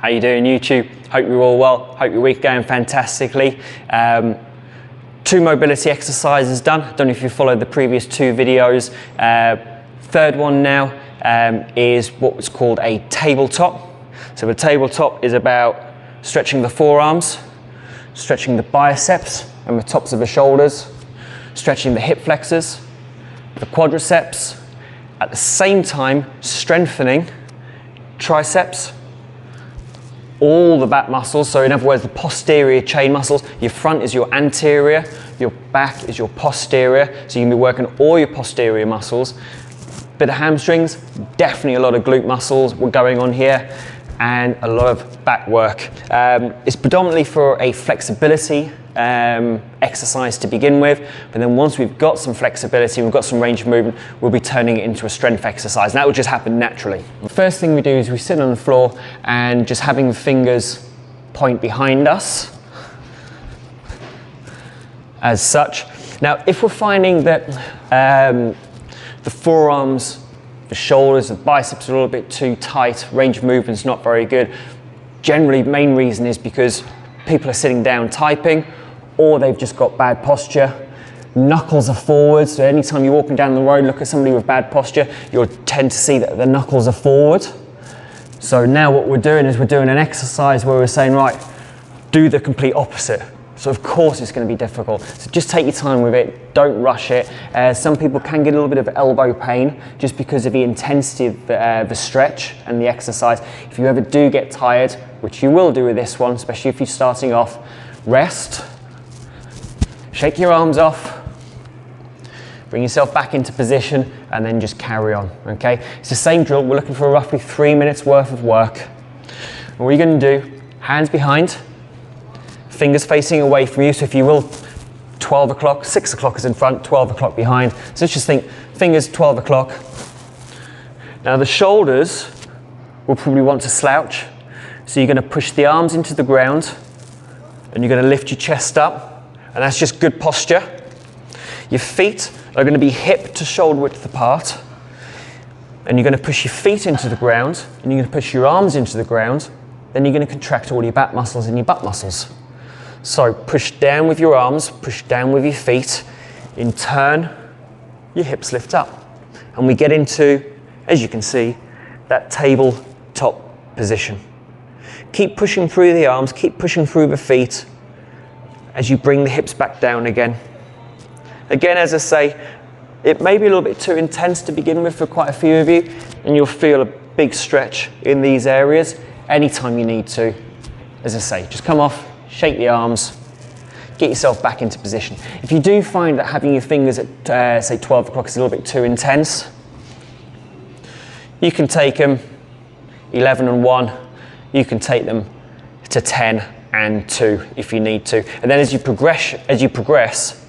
How you doing, YouTube? Hope you're all well. Hope your week going fantastically. 2 mobility exercises done. Don't know if you followed the previous 2 videos. Third one now is what's called a tabletop. So a tabletop is about stretching the forearms, stretching the biceps and the tops of the shoulders, stretching the hip flexors, the quadriceps, at the same time strengthening triceps, all the back muscles. So in other words, the posterior chain muscles. Your front is your anterior, your back is your posterior. So you can be working all your posterior muscles. Bit of hamstrings, definitely a lot of glute muscles were going on here, and a lot of back work. It's predominantly for a flexibility exercise to begin with, but then once we've got some flexibility, we've got some range of movement, we'll be turning it into a strength exercise, and that will just happen naturally. The first thing we do is we sit on the floor and just having the fingers point behind us, as such. Now, if we're finding that the forearms, the shoulders, the biceps are a little bit too tight, range of movement's not very good, generally the main reason is because people are sitting down typing, or they've just got bad posture. Knuckles are forward, so anytime you're walking down the road, look at somebody with bad posture, you'll tend to see that the knuckles are forward. So now what we're doing is we're doing an exercise where we're saying, right, do the complete opposite. So of course it's going to be difficult. So just take your time with it, don't rush it. Some people can get a little bit of elbow pain just because of the intensity of the stretch and the exercise. If you ever do get tired, which you will do with this one, especially if you're starting off, rest, shake your arms off, bring yourself back into position, and then just carry on, okay? It's the same drill. We're looking for roughly 3 minutes worth of work. And what you're going to do, hands behind, fingers facing away from you. So if you will, 12 o'clock, 6 o'clock is in front, 12 o'clock behind. So let's just think, fingers 12 o'clock. Now the shoulders will probably want to slouch. So you're going to push the arms into the ground, and you're going to lift your chest up. And that's just good posture. Your feet are going to be hip to shoulder width apart. And you're going to push your feet into the ground, and you're going to push your arms into the ground. Then you're going to contract all your back muscles and your butt muscles. So push down with your arms, push down with your feet. In turn, your hips lift up. And we get into, as you can see, that tabletop position. Keep pushing through the arms, keep pushing through the feet as you bring the hips back down again. Again, as I say, it may be a little bit too intense to begin with for quite a few of you, and you'll feel a big stretch in these areas anytime you need to. As I say, just come off, shake the arms, get yourself back into position. If you do find that having your fingers at say 12 o'clock is a little bit too intense, you can take them 11 and 1, you can take them to 10 and 2 if you need to. And then as you progress,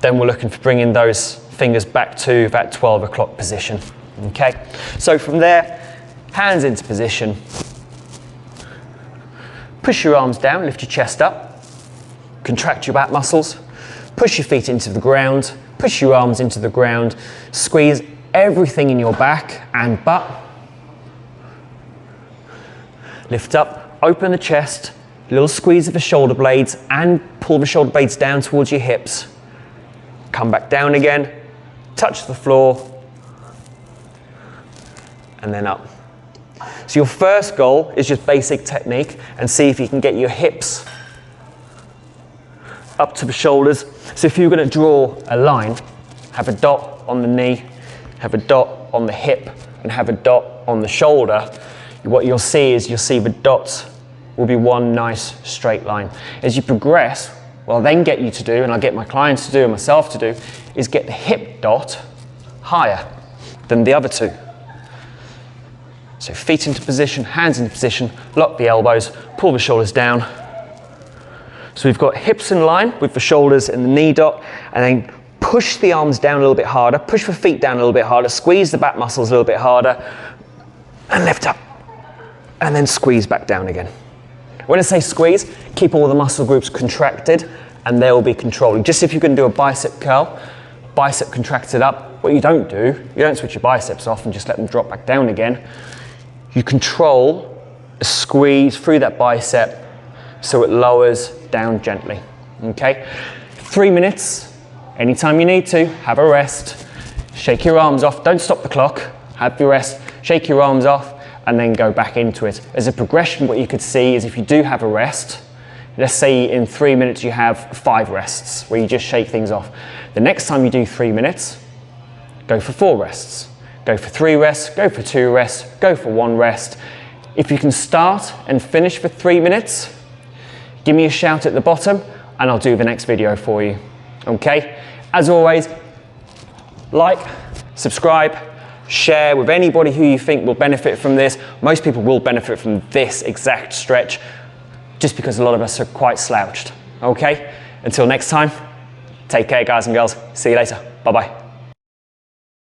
then we're looking for bringing those fingers back to that 12 o'clock position, okay? So from there, hands into position, push your arms down, lift your chest up, contract your back muscles, push your feet into the ground, push your arms into the ground, squeeze everything in your back and butt, lift up, open the chest, little squeeze of the shoulder blades, and pull the shoulder blades down towards your hips. Come back down again, touch the floor, and then up. So your first goal is just basic technique, and see if you can get your hips up to the shoulders. So if you're going to draw a line, have a dot on the knee, have a dot on the hip, and have a dot on the shoulder, what you'll see is the dots will be one nice straight line. As you progress, what I'll then get you to do, and I'll get my clients to do and myself to do, is get the hip dot higher than the other 2. So feet into position, hands into position, lock the elbows, pull the shoulders down. So we've got hips in line with the shoulders and the knee dot, and then push the arms down a little bit harder, push the feet down a little bit harder, squeeze the back muscles a little bit harder, and lift up. And then squeeze back down again. When I say squeeze, keep all the muscle groups contracted, and they will be controlling. Just if you can do a bicep curl, bicep contracted up, what you don't do, you don't switch your biceps off and just let them drop back down again. You control a squeeze through that bicep so it lowers down gently, okay? 3 minutes, anytime you need to, have a rest, shake your arms off, don't stop the clock, have your rest, shake your arms off, and then go back into it. As a progression, what you could see is if you do have a rest, let's say in 3 minutes you have 5 rests where you just shake things off. The next time you do 3 minutes, go for 4 rests. Go for 3 rests, go for 2 rests, go for 1 rest. If you can start and finish for 3 minutes, give me a shout at the bottom and I'll do the next video for you. Okay? As always, like, subscribe, share with anybody who you think will benefit from this. Most people will benefit from this exact stretch just because a lot of us are quite slouched. Okay? Until next time, take care guys and girls. See you later. Bye-bye.